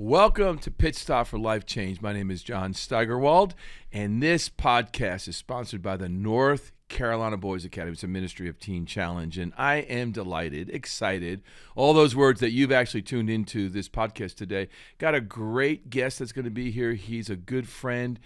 Welcome to Pit Stop for Life Change. My name is John Sweigard, and this podcast is sponsored by the North Carolina Boys Academy. It's a ministry of Teen Challenge, and I am delighted, excited, all those words that you've actually tuned into this podcast today. Got a great guest that's going to be here. He's a good friend.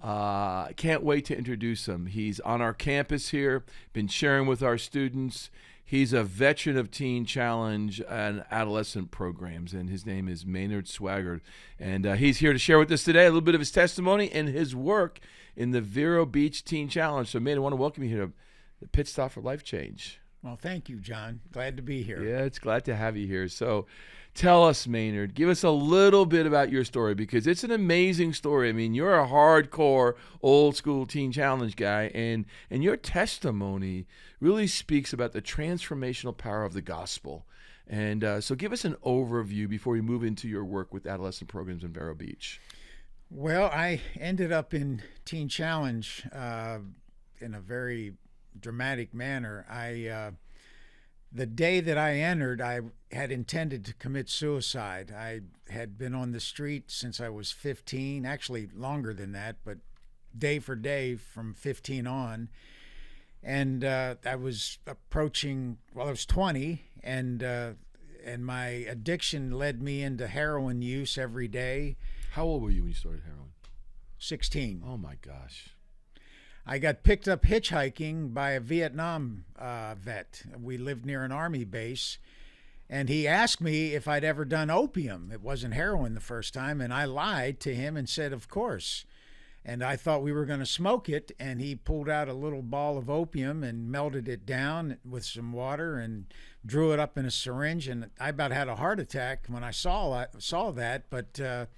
Can't wait to introduce him. He's on our campus here, been sharing with our students. He's a veteran of Teen Challenge and adolescent programs, and his name is Maynard Sweigard. And he's here to share with us today a little bit of his testimony and his work in the Vero Beach Teen Challenge. So, Maynard, I want to welcome you here to the Pit Stop for Life Change. Well, thank you, John. Glad to be here. Yeah, it's glad to have you here. So tell us, Maynard, give us a little bit about your story, because it's an amazing story. I mean, you're a hardcore, old-school Teen Challenge guy, and your testimony really speaks about the transformational power of the gospel. And so give us an overview before we move into your work with adolescent programs in Vero Beach. Well, I ended up in Teen Challenge in a very dramatic manner. The day that I entered, I had intended to commit suicide. I had been on the street since I was 15, actually longer than that, but day for day from 15 on. And I was approaching, well, I was 20, and my addiction led me into heroin use every day. How old were you when you started heroin? 16. Oh, my gosh. I got picked up hitchhiking by a Vietnam vet. We lived near an army base, and he asked me if I'd ever done opium. It wasn't heroin the first time, and I lied to him and said, of course. And I thought we were going to smoke it, and he pulled out a little ball of opium and melted it down with some water and drew it up in a syringe, and I about had a heart attack when I saw that, but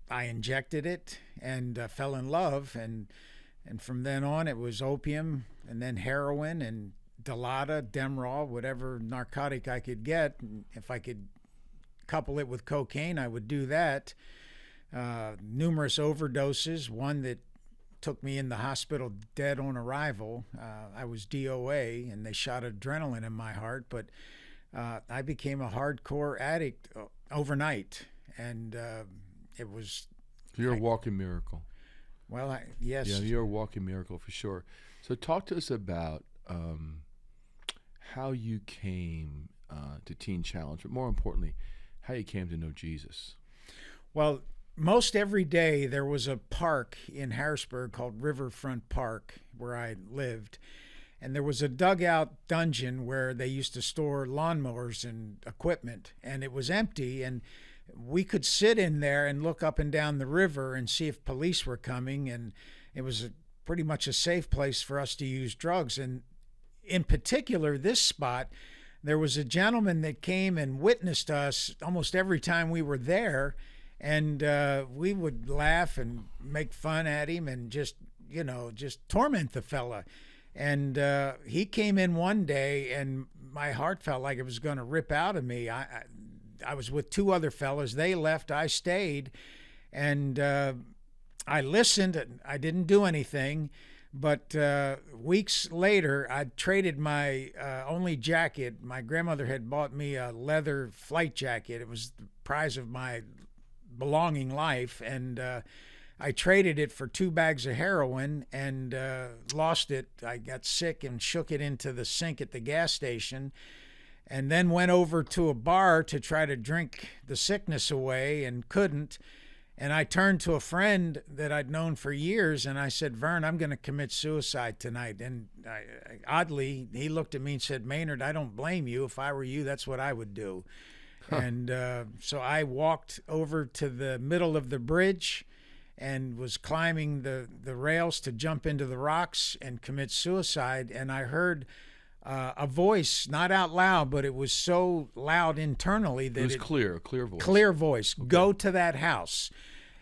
I injected it and fell in love, and from then on it was opium and then heroin and Dilaudid, Demerol, whatever narcotic I could get. If I could couple it with cocaine, I would do that. Numerous overdoses, one that took me in the hospital dead on arrival. I was DOA, and they shot adrenaline in my heart, but I became a hardcore addict overnight, and it was. You're a walking miracle. Well, yes. Yeah, you're a walking miracle for sure. So talk to us about how you came to Teen Challenge, but more importantly, how you came to know Jesus. Well, most every day there was a park in Harrisburg called Riverfront Park where I lived. And there was a dugout dungeon where they used to store lawnmowers and equipment, and it was empty, and we could sit in there and look up and down the river and see if police were coming, and it was pretty much a safe place for us to use drugs. And in particular, this spot, there was a gentleman that came and witnessed us almost every time we were there, and we would laugh and make fun at him and just torment the fella. And he came in one day, and my heart felt like it was going to rip out of me. I was with two other fellas. They left. I stayed. And I listened. I didn't do anything. But weeks later, I traded my only jacket. My grandmother had bought me a leather flight jacket. It was the prize of my belonging life. And I traded it for 2 bags of heroin and lost it. I got sick and shook it into the sink at the gas station, and then went over to a bar to try to drink the sickness away and couldn't. And I turned to a friend that I'd known for years, and I said, Vern, I'm going to commit suicide tonight. And oddly, he looked at me and said, Maynard, I don't blame you. If I were you, that's what I would do. And so I walked over to the middle of the bridge and was climbing the rails to jump into the rocks and commit suicide. And I heard a voice, not out loud, but it was so loud internally that it was a clear voice. Clear voice. Okay. Go to that house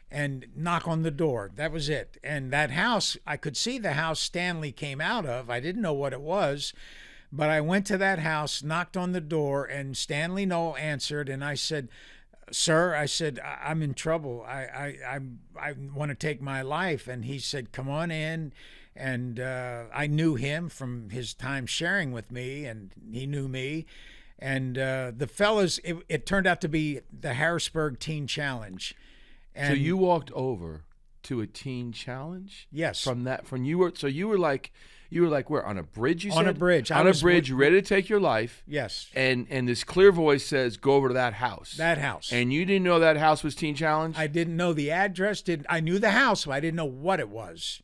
and knock on the door. That was it. And that house, I could see the house Stanley came out of. I didn't know what it was, but I went to that house, knocked on the door, and Stanley Knoll answered, and I said, Sir, I said, I'm in trouble. I want to take my life. And he said, come on in. And I knew him from his time sharing with me, and he knew me. And the fellas, it turned out to be the Harrisburg Teen Challenge. And so you walked over to a teen challenge? Yes. From you were like where, on a bridge, you said? On a bridge. On a bridge, ready to take your life. Yes. And this clear voice says, go over to that house. That house. And you didn't know that house was Teen Challenge? I didn't know the address. I knew the house, but I didn't know what it was.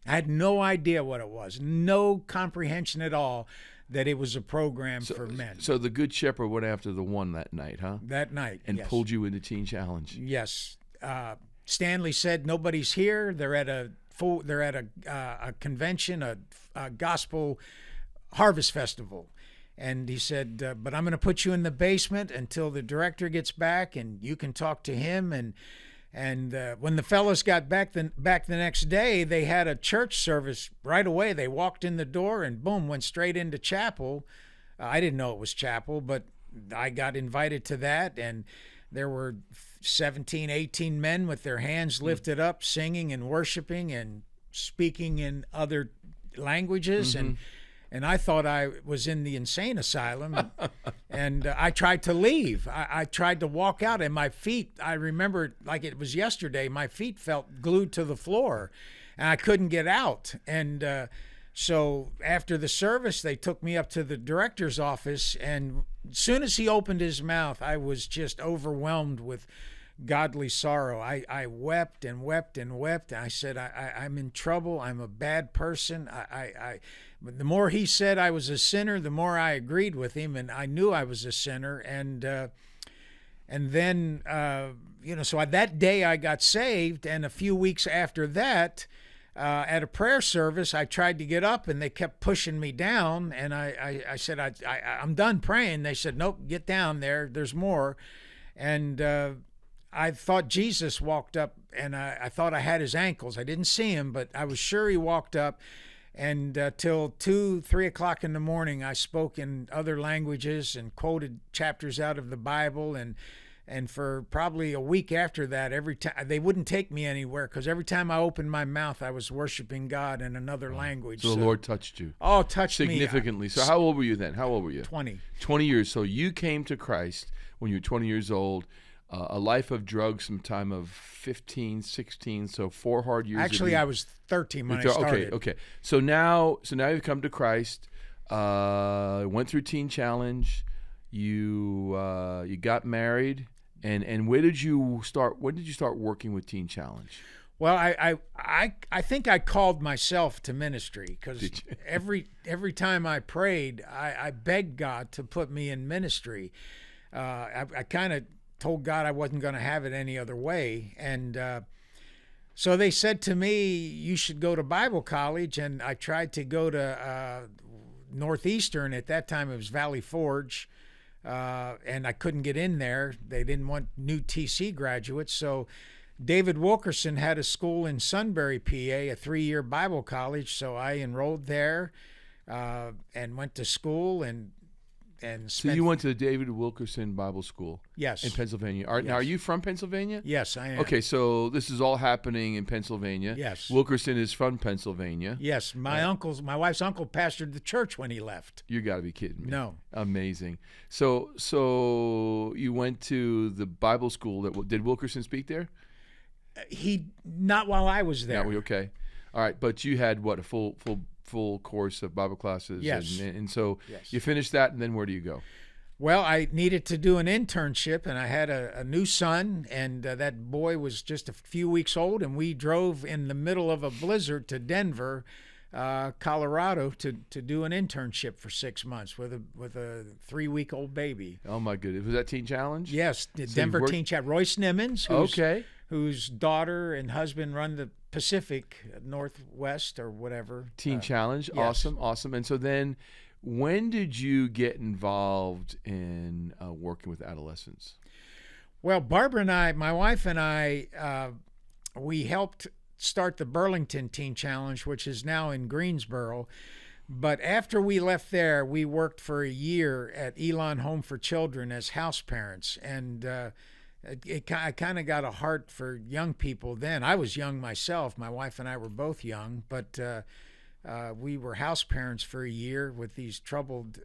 I had no idea what it was. No comprehension at all that it was a program for men. So the Good Shepherd went after the one that night, huh? That night, and yes. pulled you into Teen Challenge. Yes. Stanley said nobody's here. They're at a convention, a gospel harvest festival, and he said, "But I'm going to put you in the basement until the director gets back, and you can talk to him." And when the fellows got back the next day, they had a church service right away. They walked in the door and boom, went straight into chapel. I didn't know it was chapel, but I got invited to that, and there were 17, 18 men with their hands lifted up, singing and worshiping and speaking in other languages. Mm-hmm. And I thought I was in the insane asylum, and I tried to leave. I tried to walk out, and my feet, I remember like it was yesterday, my feet felt glued to the floor, and I couldn't get out. And so after the service, they took me up to the director's office, and as soon as he opened his mouth, I was just overwhelmed with godly sorrow. I wept and wept and wept. I said, I'm in trouble. I'm a bad person. But the more he said I was a sinner, the more I agreed with him, and I knew I was a sinner. And then, so that day I got saved, and a few weeks after that, at a prayer service, I tried to get up, and they kept pushing me down, and I said, I'm done praying. They said, nope, get down there. There's more. And I thought Jesus walked up, and I thought I had his ankles. I didn't see him, but I was sure he walked up. And till 2, 3 o'clock in the morning, I spoke in other languages and quoted chapters out of the Bible. And for probably a week after that, every time they wouldn't take me anywhere, because every time I opened my mouth, I was worshiping God in another language. So the Lord touched you. Oh, touched significantly. So how old were you then? How old were you? 20. 20 years. So you came to Christ when you were 20 years old. A life of drugs, some time of 15, 16, so 4 hard years. Actually, I was 13 when I started. Okay. So now you've come to Christ. Went through Teen Challenge. You got married, and where did you start? When did you start working with Teen Challenge? Well, I think I called myself to ministry, because every time I prayed, I begged God to put me in ministry. I kind of told God I wasn't going to have it any other way. And so they said to me, you should go to Bible college. And I tried to go to Northeastern. At that time, it was Valley Forge. And I couldn't get in there. They didn't want new TC graduates. So David Wilkerson had a school in Sunbury, PA, a 3-year Bible college. So I enrolled there and went to school and So you went to the David Wilkerson Bible School? Yes. In Pennsylvania. Yes. Now, are you from Pennsylvania? Yes, I am. Okay, so this is all happening in Pennsylvania. Yes. Wilkerson is from Pennsylvania. Yes. My wife's uncle pastored the church when he left. You got to be kidding me. No. Amazing. So you went to the Bible school. Did Wilkerson speak there? Not while I was there. Okay. All right, but you had what, a full course of Bible classes? Yes. And so yes. You finished that, and then where do you go? Well, I needed to do an internship, and I had a new son, and that boy was just a few weeks old, and we drove in the middle of a blizzard to Denver, Colorado, to do an internship for 6 months with a 3-week-old baby. Oh my goodness! Was that Teen Challenge? Yes, the Denver Teen Challenge. Royce Nimmons, whose daughter and husband run the Pacific Northwest or whatever. Teen Challenge. Yes. Awesome. And so then, when did you get involved in working with adolescents? Well, Barbara and I, my wife and I, we helped start the Burlington Teen Challenge, which is now in Greensboro. But after we left there, we worked for a year at Elon Home for Children as house parents. And I kind of got a heart for young people then. I was young myself. My wife and I were both young. But we were house parents for a year with these troubled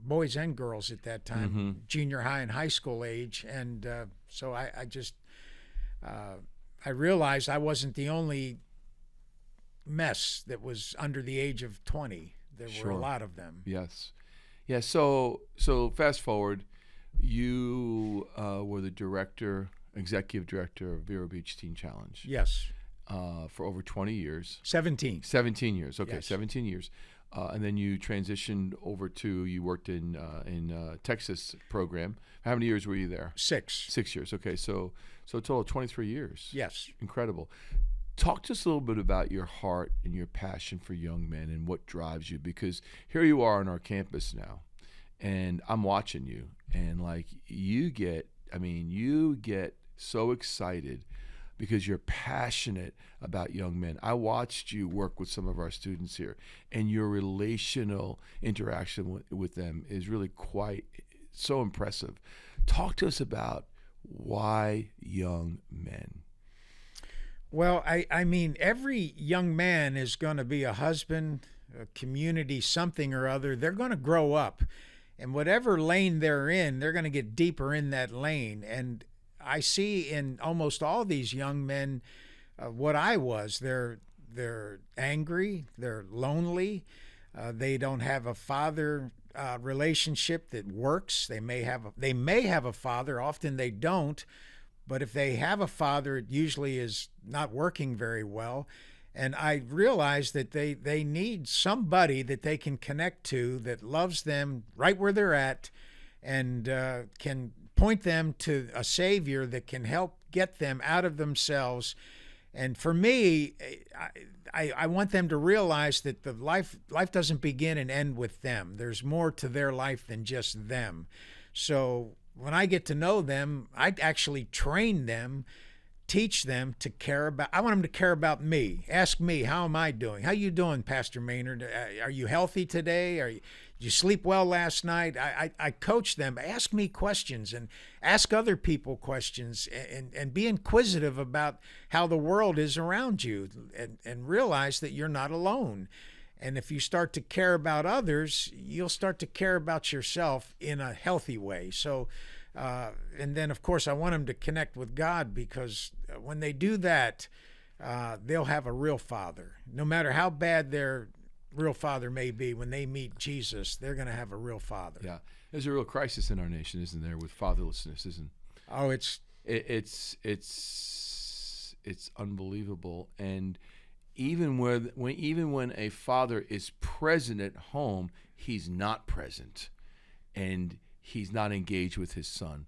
boys and girls at that time, junior high and high school age. And so I just, I realized I wasn't the only mess that was under the age of 20. There were a lot of them. Yes. Yeah. So fast forward, you were the executive director of Vero Beach Teen Challenge. Yes. For over 20 years. 17. 17 years. Okay, Yes. 17 years. And then you transitioned over you worked in Texas program. How many years were you there? 6. 6 years. Okay, so a total of 23 years. Yes. Incredible. Talk to us a little bit about your heart and your passion for young men and what drives you, because here you are on our campus now, and I'm watching you, and like you get so excited because you're passionate about young men. I watched you work with some of our students here, and your relational interaction with them is really quite so impressive. Talk to us about why young men. Well, I mean, every young man is going to be a husband, a community, something or other. They're going to grow up, and whatever lane they're in, they're going to get deeper in that lane. And I see in almost all these young men what I was. They're angry, they're lonely, they don't have a father relationship that works. They may have a father, often they don't, but if they have a father, it usually is not working very well. And I realize that they need somebody that they can connect to that loves them right where they're at, and can point them to a Savior that can help get them out of themselves. And for me, I want them to realize that the life doesn't begin and end with them. There's more to their life than just them. So when I get to know them, I actually train them, teach them to care about. I want them to care about me. Ask me, how am I doing? How you doing, Pastor Maynard? Are you healthy today? Did you sleep well last night? I coach them. Ask me questions and ask other people questions, and be inquisitive about how the world is around you, and realize that you're not alone. And if you start to care about others, you'll start to care about yourself in a healthy way. So, and then, of course, I want them to connect with God, because when they do that, they'll have a real father. No matter how bad their real father may be, when they meet Jesus, they're going to have a real father. Yeah, there's a real crisis in our nation, isn't there, with fatherlessness? Oh, it's unbelievable. And even when a father is present at home, he's not present, and he's not engaged with his son.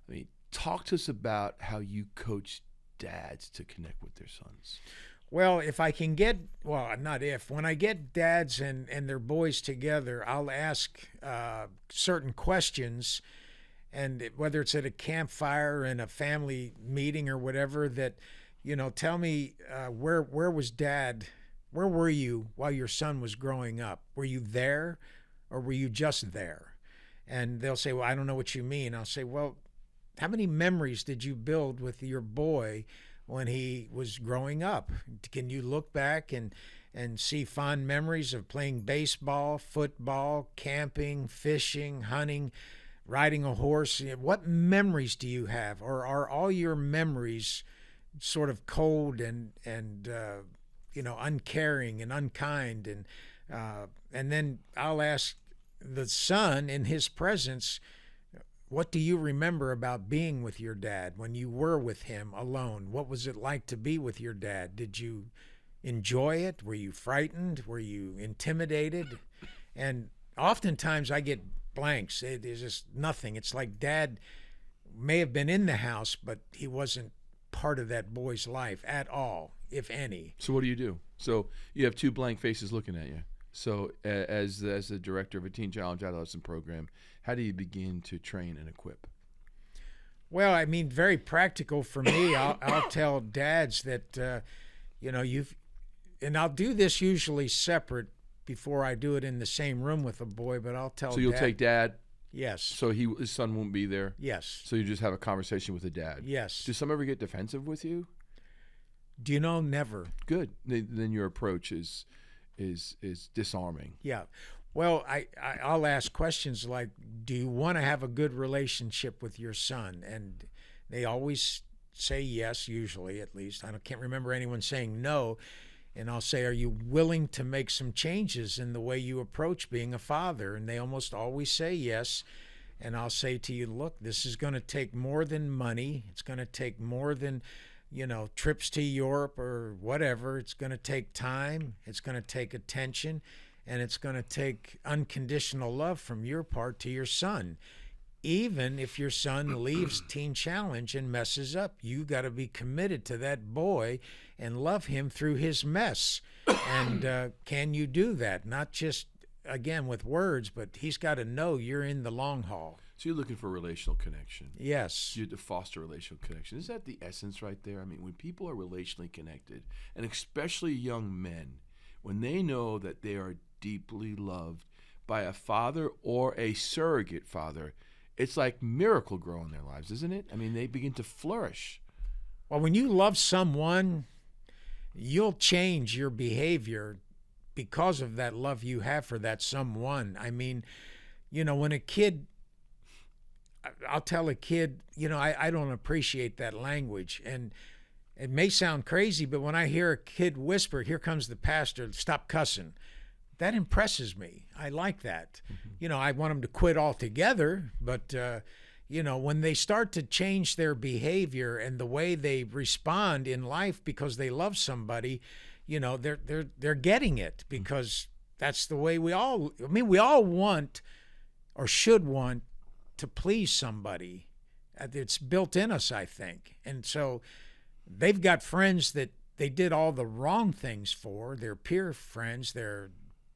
I mean, talk to us about how you coach dads to connect with their sons. Well, when I get dads and their boys together, I'll ask certain questions, and whether it's at a campfire, in a family meeting or whatever, that, tell me, where was Dad? Where were you while your son was growing up? Were you there, or were you just there? And they'll say, well, I don't know what you mean. I'll say, well, how many memories did you build with your boy when he was growing up? Can you look back and see fond memories of playing baseball, football, camping, fishing, hunting, riding a horse? What memories do you have? Or are all your memories sort of cold and uncaring and unkind? And then I'll ask the son in his presence, what do you remember about being with your dad when you were with him alone? What was it like to be with your dad? Did you enjoy it? Were you frightened? Were you intimidated? And oftentimes I get blanks. There's just nothing. It's like Dad may have been in the house, but he wasn't part of that boy's life at all, if any. So what do you do? So you have two blank faces looking at you. So as the director of a Teen Challenge adolescent program, how do you begin to train and equip? Well, I mean, very practical for me. I'll tell dads that, and I'll do this usually separate before I do it in the same room with a boy, but I'll tell So you'll take Dad? Yes. So his son won't be there? Yes. So you just have a conversation with the dad? Yes. Do some ever get defensive with you? Never. Good. Then your approach is is disarming. Yeah. Well, I'll ask questions like, do you want to have a good relationship with your son? And they always say yes, usually at least. Can't remember anyone saying no. And I'll say, are you willing to make some changes in the way you approach being a father? And they almost always say yes. And I'll say to you, look, this is going to take more than money. It's going to take more than, trips to Europe or whatever. It's going to take time. It's going to take attention. And it's going to take unconditional love from your part to your son. Even if your son leaves Teen Challenge and messes up, you got to be committed to that boy and love him through his mess. And can you do that? Not just, again, with words, but he's got to know you're in the long haul. So you're looking for relational connection. Yes. You have to foster relational connection. Is that the essence right there? I mean, when people are relationally connected, and especially young men, when they know that they are deeply loved by a father or a surrogate father, it's like miracle grow in their lives, isn't it? I mean, they begin to flourish. Well, when you love someone, you'll change your behavior because of that love you have for that someone. I mean, when a kid, I'll tell a kid, I don't appreciate that language. And it may sound crazy, but when I hear a kid whisper, here comes the pastor, stop cussing, that impresses me. I like that. Mm-hmm. I want them to quit altogether, but when they start to change their behavior and the way they respond in life because they love somebody, they're getting it, because that's the way we all want or should want to please somebody. It's built in us, I think. And so they've got friends that they did all the wrong things for, their peer friends, their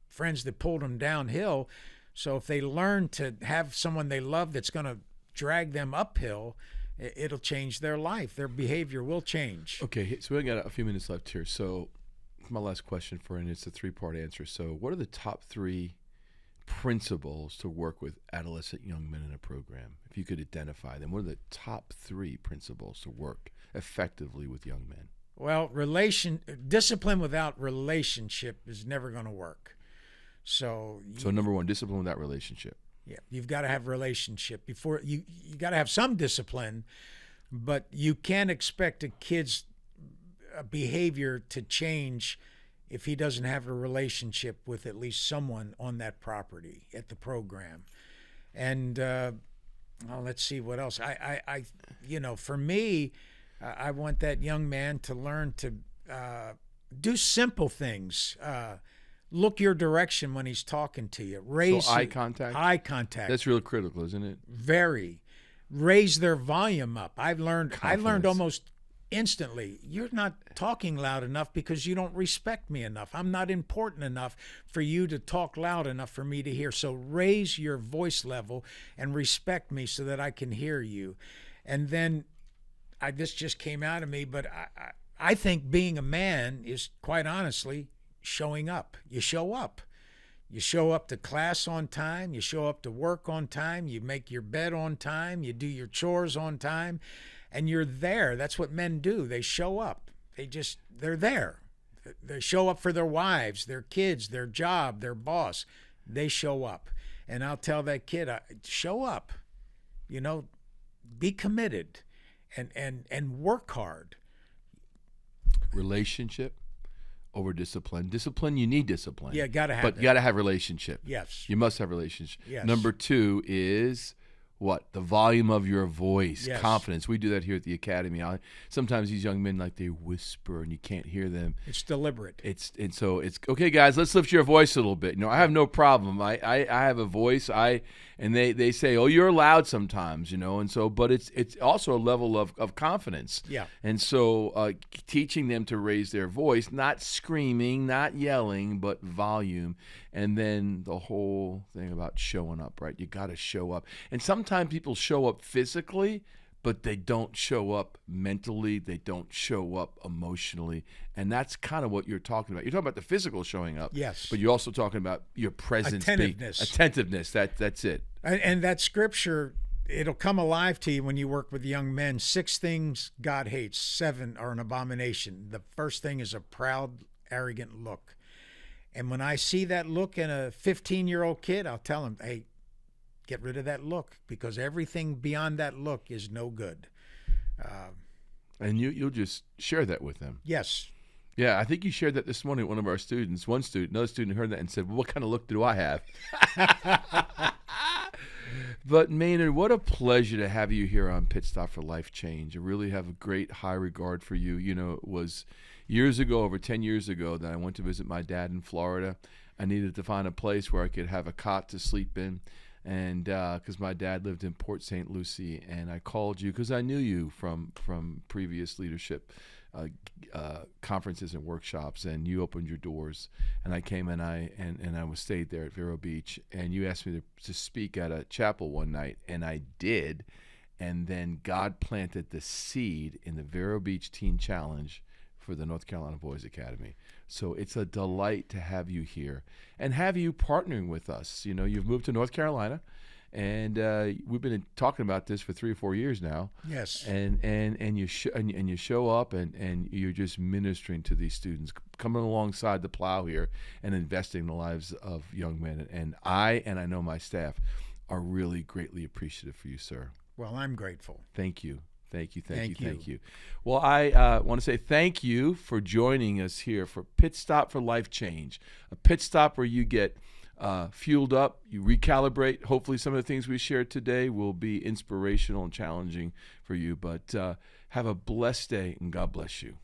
friends that pulled them downhill. So if they learn to have someone they love that's going to drag them uphill, it'll change their life. Their behavior will change. Okay, so we got a few minutes left here. So my last question for you, and it's a 3-part answer. So what are the top 3 principles to work with adolescent young men in a program? If you could identify them, what are the top 3 principles to work effectively with young men? Well, discipline without relationship is never going to work. So number 1, discipline without relationship. Yeah, you've got to have relationship before you got to have some discipline, but you can't expect a kid's behavior to change if he doesn't have a relationship with at least someone on that property at the program. And let's see what else. I for me, I want that young man to learn to do simple things. Look your direction when he's talking to you. Eye contact? Eye contact. That's real critical, isn't it? Very. Raise their volume up. I learned almost instantly, you're not talking loud enough because you don't respect me enough. I'm not important enough for you to talk loud enough for me to hear. So raise your voice level and respect me so that I can hear you. And then this just came out of me, but I think being a man is, quite honestly, showing up. You show up. You show up to class on time. You show up to work on time. You make your bed on time. You do your chores on time. And you're there. That's what men do. They show up. They're there. They show up for their wives, their kids, their job, their boss. They show up. And I'll tell that kid, show up. Be committed and work hard. Relationship over discipline. Discipline, you need discipline. Yeah, got to have But you got to have relationship. Yes. You must have relationship. Yes. Number 2 is what? The volume of your voice. Yes. Confidence. We do that here at the Academy. Sometimes these young men, they whisper and you can't hear them. It's deliberate. So it's okay, guys, let's lift your voice a little bit. I have no problem. I have a voice. And they say, oh, you're loud sometimes, and so, but it's also a level of confidence. Yeah. And so teaching them to raise their voice, not screaming, not yelling, but volume. And then the whole thing about showing up, right? You got to show up. And sometimes people show up physically, but they don't show up mentally. They don't show up emotionally. And that's kind of what you're talking about. You're talking about the physical showing up. Yes. But you're also talking about your presence. Attentiveness. That's it. And that scripture, it'll come alive to you when you work with young men. 6 things God hates, 7 are an abomination. The first thing is a proud, arrogant look. And when I see that look in a 15-year-old kid, I'll tell him, hey, get rid of that look, because everything beyond that look is no good. And you'll just share that with them. Yes. Yeah, I think you shared that this morning with one of our students. Another student heard that and said, well, what kind of look do I have? But Maynard, what a pleasure to have you here on Pit Stop for Life Change. I really have a great high regard for you. You know, it was years ago, over 10 years ago, that I went to visit my dad in Florida. I needed to find a place where I could have a cot to sleep in, and because my dad lived in Port St. Lucie, and I called you because I knew you from previous leadership conferences and workshops, and you opened your doors, and I came and I was stayed there at Vero Beach, and you asked me to speak at a chapel one night, and I did, and then God planted the seed in the Vero Beach Teen Challenge for the North Carolina Boys Academy. So it's a delight to have you here and have you partnering with us. You know, you've moved to North Carolina, and we've been talking about this for 3 or 4 years now. Yes. And you show up and you're just ministering to these students, coming alongside the plow here and investing in the lives of young men. And I know my staff are really greatly appreciative for you, sir. Well, I'm grateful. Thank you. Thank you. you. Well, I want to say thank you for joining us here for Pit Stop for Life Change, a pit stop where you get fueled up, you recalibrate. Hopefully some of the things we shared today will be inspirational and challenging for you. But have a blessed day, and God bless you.